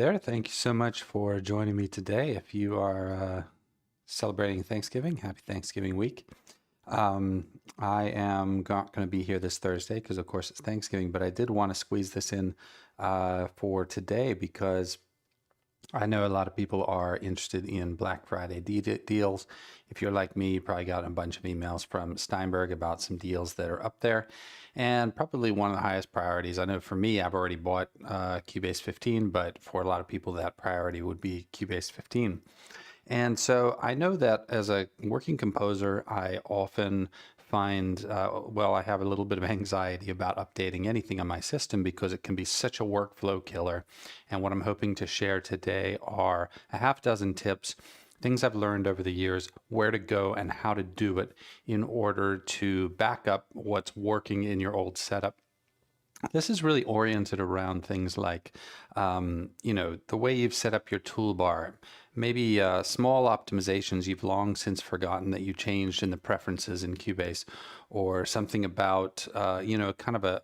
There, thank you so much for joining me today. If you are celebrating Thanksgiving, happy Thanksgiving week. I am not going to be here this Thursday because, of course, it's Thanksgiving, but I did want to squeeze this in for today because I know a lot of people are interested in Black Friday deals. If you're like me, you probably got a bunch of emails from Steinberg about some deals that are up there. And probably one of the highest priorities. I know for me, I've already bought Cubase 15, but for a lot of people, that priority would be Cubase 15. And so I know that as a working composer, I often find, I have a little bit of anxiety about updating anything on my system because it can be such a workflow killer. And what I'm hoping to share today are a half dozen tips, things I've learned over the years, where to go and how to do it in order to back up what's working in your old setup. This is really oriented around things like, the way you've set up your toolbar, maybe small optimizations you've long since forgotten that you changed in the preferences in Cubase, or something about, kind of a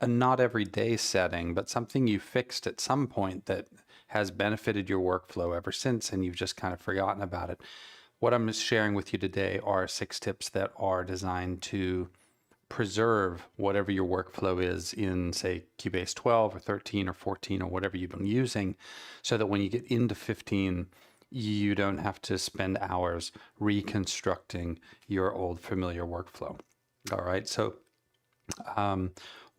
not everyday setting, but something you fixed at some point that has benefited your workflow ever since, and you've just kind of forgotten about it. What I'm sharing with you today are 6 tips that are designed to preserve whatever your workflow is in, say, Cubase 12 or 13 or 14 or whatever you've been using, so that when you get into 15, you don't have to spend hours reconstructing your old familiar workflow. All right, so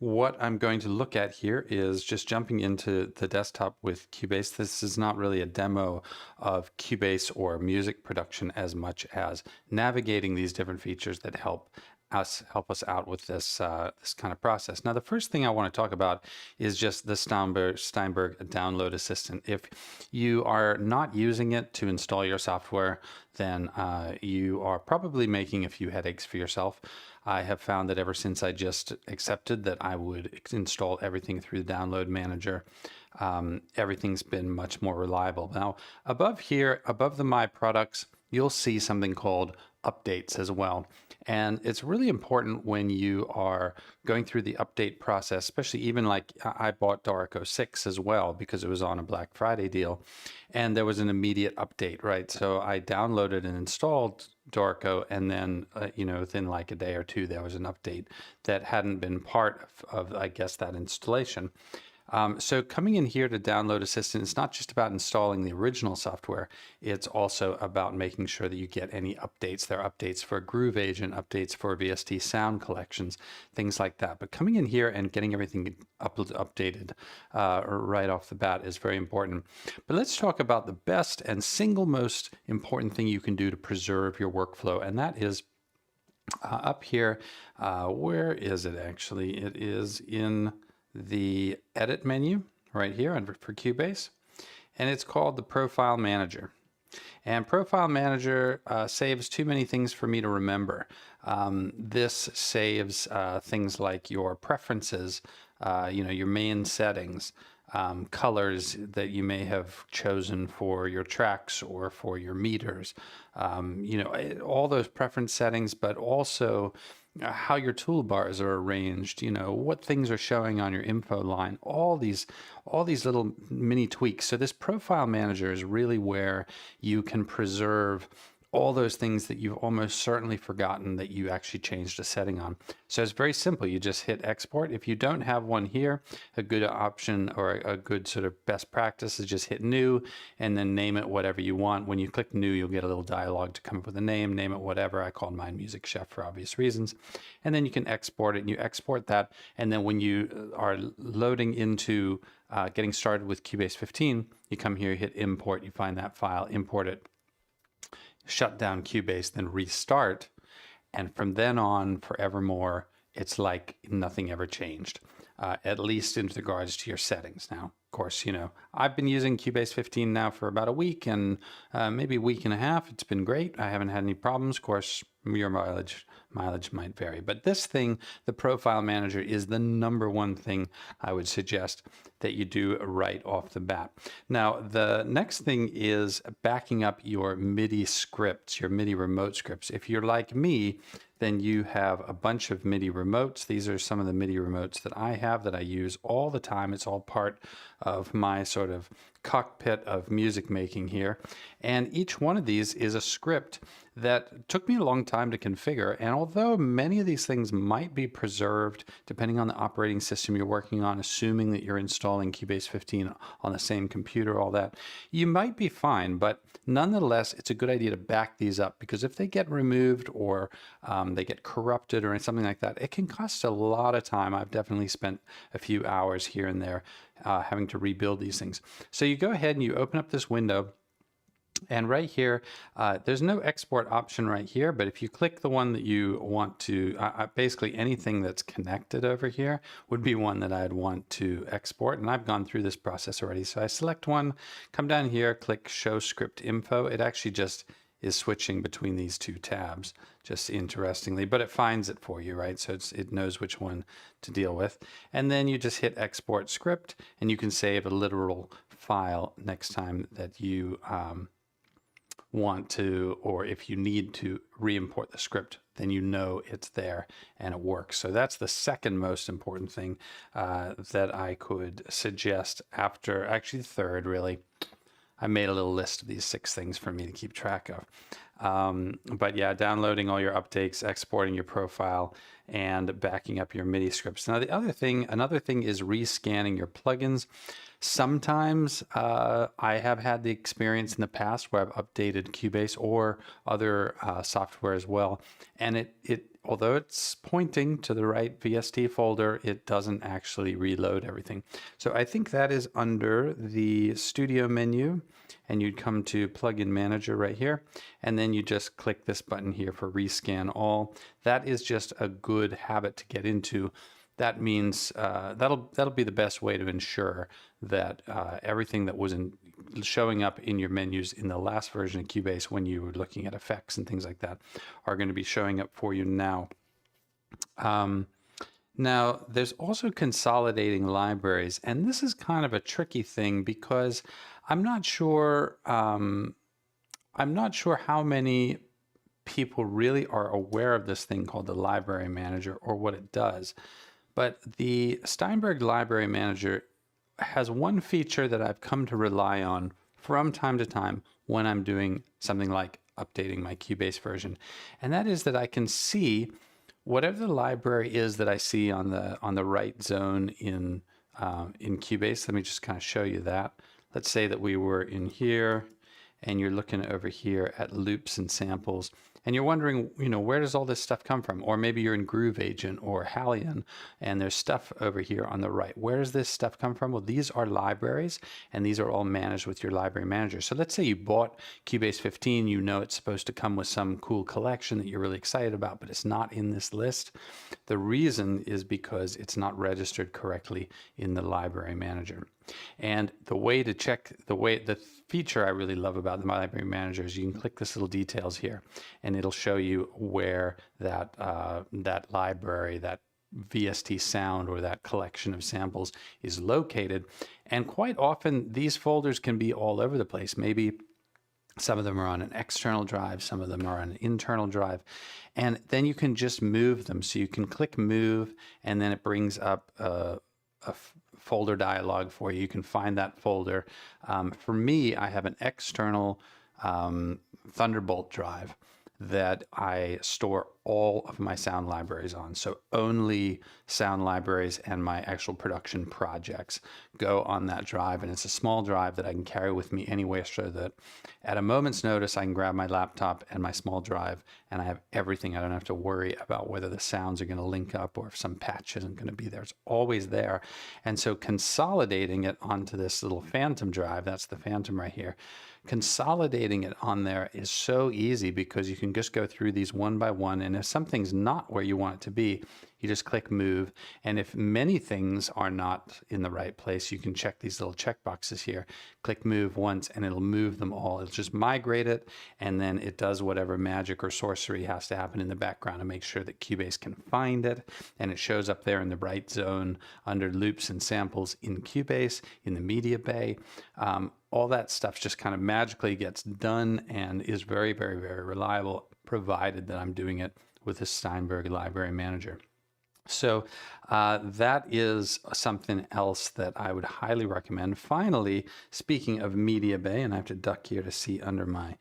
what I'm going to look at here is just jumping into the desktop with Cubase. This is not really a demo of Cubase or music production as much as navigating these different features that help us out with this this kind of process. Now, the first thing I want to talk about is just the Steinberg download assistant. If you are not using it to install your software, then you are probably making a few headaches for yourself. I have found that ever since I just accepted that I would install everything through the download manager, everything's been much more reliable. Now, above here, above the My Products, you'll see something called updates as well. And it's really important when you are going through the update process, especially even like I bought Dorico 6 as well because it was on a Black Friday deal and there was an immediate update, right? So I downloaded and installed Dorico, and then, within like a day or two, there was an update that hadn't been part of I guess, that installation. So coming in here to Download Assistant, it's not just about installing the original software, it's also about making sure that you get any updates. There are updates for Groove Agent, updates for VST sound collections, things like that. But coming in here and getting everything updated right off the bat is very important. But let's talk about the best and single most important thing you can do to preserve your workflow, and that is up here. Where is it actually? It is in the edit menu right here for Cubase, and it's called the Profile Manager. And Profile Manager saves too many things for me to remember. This saves things like your preferences, your main settings, colors that you may have chosen for your tracks or for your meters, all those preference settings, but also how your toolbars are arranged, what things are showing on your info line, all these little mini tweaks. So this Profile Manager is really where you can preserve all those things that you've almost certainly forgotten that you actually changed a setting on. So it's very simple. You just hit export. If you don't have one here, a good option or a good sort of best practice is just hit new and then name it whatever you want. When you click new, you'll get a little dialog to come up with a name it whatever. I called mine Music Chef for obvious reasons. And then you can export it, and you export that. And then when you are loading into getting started with Cubase 15, you come here, hit import, you find that file, import it, shut down Cubase, then restart, and from then on forevermore, it's like nothing ever changed, at least in regards to your settings. Now, of course, I've been using Cubase 15 now for about a week and maybe a week and a half. It's been great. I haven't had any problems. Of course, your mileage might vary, but this thing, the Profile Manager, is the number one thing I would suggest that you do right off the bat. Now, the next thing is backing up your MIDI scripts, your MIDI remote scripts. If you're like me, Then you have a bunch of MIDI remotes. These are some of the MIDI remotes that I have that I use all the time. It's all part of my sort of cockpit of music making here. And each one of these is a script that took me a long time to configure. And although many of these things might be preserved depending on the operating system you're working on, assuming that you're installing Cubase 15 on the same computer, all that, you might be fine. But nonetheless, it's a good idea to back these up, because if they get removed or they get corrupted or something like that, it can cost a lot of time. I've definitely spent a few hours here and there having to rebuild these things. So you go ahead and you open up this window. And right here, there's no export option right here, but if you click the one that you want to, basically anything that's connected over here would be one that I'd want to export. And I've gone through this process already. So I select one, come down here, click Show Script Info. It actually just is switching between these two tabs, just interestingly, but it finds it for you, right? So it knows which one to deal with. And then you just hit Export Script, and you can save a literal file next time that you want to, or if you need to re-import the script, then you know it's there and it works. So that's the second most important thing that I could suggest after, actually third really. I made a little list of these 6 things for me to keep track of. But yeah, downloading all your updates, exporting your profile, and backing up your MIDI scripts. Now, another thing is rescanning your plugins. Sometimes I have had the experience in the past where I've updated Cubase or other software as well, and although it's pointing to the right VST folder, it doesn't actually reload everything. So I think that is under the Studio menu, and you'd come to Plugin Manager right here, and then you just click this button here for Rescan All. That is just a good habit to get into. That means that'll be the best way to ensure that everything that was showing up in your menus in the last version of Cubase when you were looking at effects and things like that are going to be showing up for you now. Now, there's also consolidating libraries, and this is kind of a tricky thing because I'm not sure how many people really are aware of this thing called the Library Manager or what it does. But the Steinberg Library Manager has one feature that I've come to rely on from time to time when I'm doing something like updating my Cubase version, and that is that I can see whatever the library is that I see on the right zone in Cubase. Let me just kind of show you that. Let's say that we were in here, and you're looking over here at loops and samples, and you're wondering, where does all this stuff come from? Or maybe you're in Groove Agent or Halion, and there's stuff over here on the right. Where does this stuff come from? Well, these are libraries, and these are all managed with your library manager. So let's say you bought Cubase 15, it's supposed to come with some cool collection that you're really excited about, but it's not in this list. The reason is because it's not registered correctly in the library manager. And the way to check, the feature I really love about the library manager is you can click this little details here, and it'll show you where that library, that VST sound or that collection of samples is located. And quite often these folders can be all over the place. Maybe some of them are on an external drive, some of them are on an internal drive, and then you can just move them. So you can click move, and then it brings up a folder dialog for you. You can find that folder. For me, I have an external Thunderbolt drive that I store all of my sound libraries on. So only sound libraries and my actual production projects go on that drive. And it's a small drive that I can carry with me anywhere, so that at a moment's notice, I can grab my laptop and my small drive, and I have everything. I don't have to worry about whether the sounds are going to link up or if some patch isn't going to be there. It's always there. And so consolidating it onto this little Phantom drive, that's the Phantom right here, consolidating it on there is so easy because you can just go through these one by one, and if something's not where you want it to be, you just click move. And if many things are not in the right place, you can check these little check boxes here, click move once, and it'll move them all. It'll just migrate it, and then it does whatever magic or sorcery has to happen in the background to make sure that Cubase can find it, and it shows up there in the right zone under loops and samples in Cubase, in the media bay. All that stuff just kind of magically gets done and is very, very, very reliable, provided that I'm doing it with the Steinberg Library Manager. So that is something else that I would highly recommend. Finally, speaking of Media Bay, and I have to duck here to see under my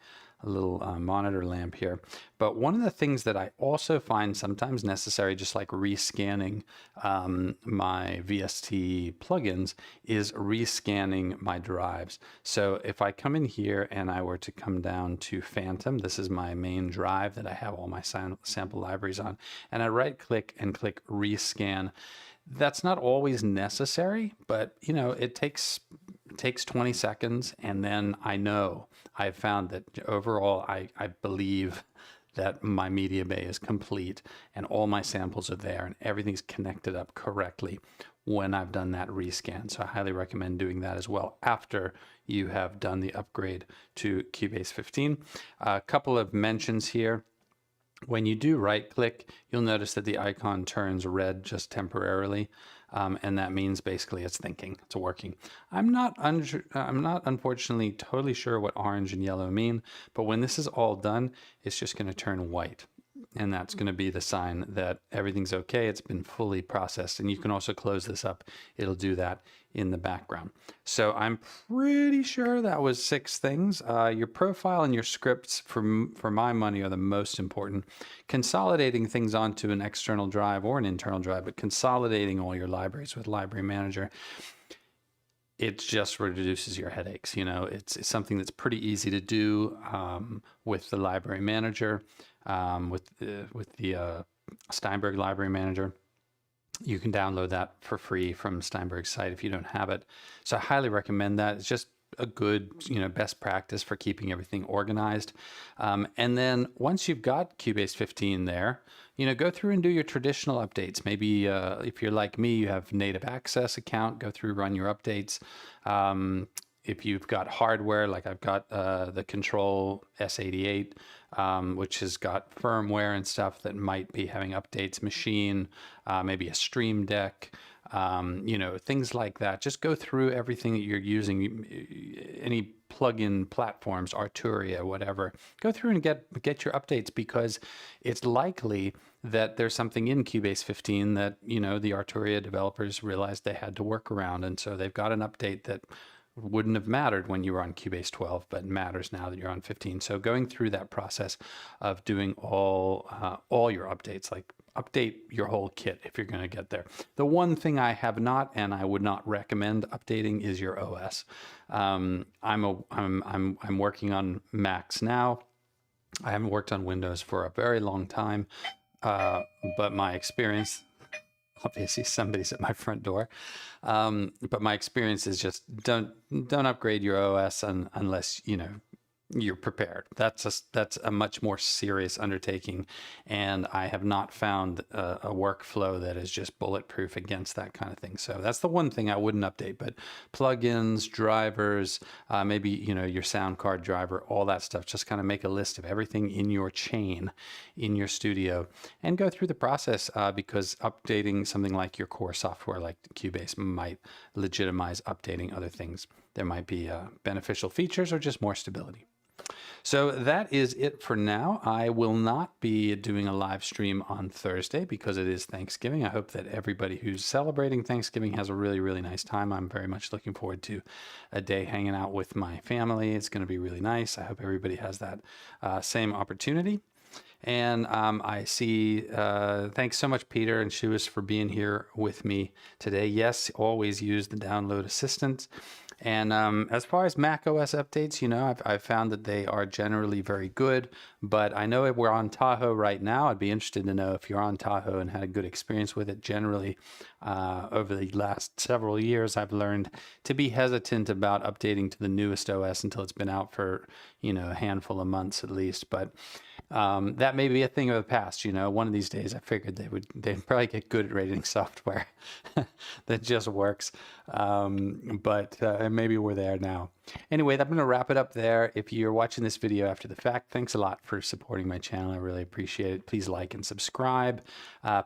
little monitor lamp here. But one of the things that I also find sometimes necessary, just like rescanning my VST plugins, is rescanning my drives. So if I come in here and I were to come down to Phantom, this is my main drive that I have all my sample libraries on, and I right click and click rescan. That's not always necessary, but you know, it takes 20 seconds, and then I know I've found that overall I believe that my media bay is complete and all my samples are there and everything's connected up correctly when I've done that rescan. So I highly recommend doing that as well after you have done the upgrade to Cubase 15. A couple of mentions here. When you do right click, you'll notice that the icon turns red just temporarily. And that means basically it's thinking, it's working. I'm not unfortunately totally sure what orange and yellow mean, but when this is all done, it's just going to turn white. And that's going to be the sign that everything's okay. It's been fully processed. And you can also close this up. It'll do that in the background. So I'm pretty sure that was 6 things. Your profile and your scripts, for my money, are the most important. Consolidating things onto an external drive or an internal drive, but consolidating all your libraries with Library Manager, it just reduces your headaches. You know, it's something that's pretty easy to do with the Library Manager, with the Steinberg Library Manager. You can download that for free from Steinberg's site if you don't have it. So I highly recommend that. It's just a good, you know, best practice for keeping everything organized. And then once you've got Cubase 15 there, you know, go through and do your traditional updates. Maybe if you're like me, you have native access account, go through, run your updates. If you've got hardware, like I've got the Control S88, which has got firmware and stuff that might be having updates, machine, maybe a Stream Deck, you know, things like that. Just go through everything that you're using, any plugin platforms, Arturia, whatever. Go through and get your updates, because it's likely that there's something in Cubase 15 that, you know, the Arturia developers realized they had to work around, and so they've got an update that wouldn't have mattered when you were on Cubase 12, but matters now that you're on 15. So going through that process of doing all your updates, like update your whole kit if you're going to get there. The one thing I have not, and I would not recommend updating, is your OS. I'm working on Macs now. I haven't worked on Windows for a very long time, but my experience, obviously somebody's at my front door, but my experience is just don't upgrade your OS unless, you know, you're prepared. That's a much more serious undertaking, and I have not found a workflow that is just bulletproof against that kind of thing. So that's the one thing I wouldn't update. But plugins, drivers, maybe, you know, your sound card driver, all that stuff, just kind of make a list of everything in your chain in your studio and go through the process, because updating something like your core software like Cubase might legitimize updating other things. There might be beneficial features or just more stability. So that is it for now. I will not be doing a live stream on Thursday because it is Thanksgiving. I hope that everybody who's celebrating Thanksgiving has a really, really nice time. I'm very much looking forward to a day hanging out with my family. It's going to be really nice. I hope everybody has that same opportunity. And I see, thanks so much, Peter and Shuis, for being here with me today. Yes, always use the download assistant. And as far as Mac OS updates, you know, I've found that they are generally very good, but I know we're on Tahoe right now. I'd be interested to know if you're on Tahoe and had a good experience with it. Generally, over the last several years, I've learned to be hesitant about updating to the newest OS until it's been out for, you know, a handful of months at least. But that may be a thing of the past. You know, one of these days I figured they'd probably get good at rating software that just works. But maybe we're there now. Anyway, I'm going to wrap it up there. If you're watching this video after the fact, thanks a lot for supporting my channel. I really appreciate it. Please like and subscribe.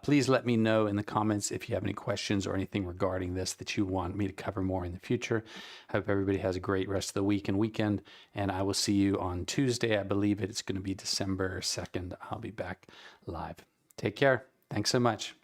Please let me know in the comments if you have any questions or anything regarding this that you want me to cover more in the future. I hope everybody has a great rest of the week and weekend, and I will see you on Tuesday. I believe it's going to be December December 2nd, I'll be back live. Take care. Thanks so much.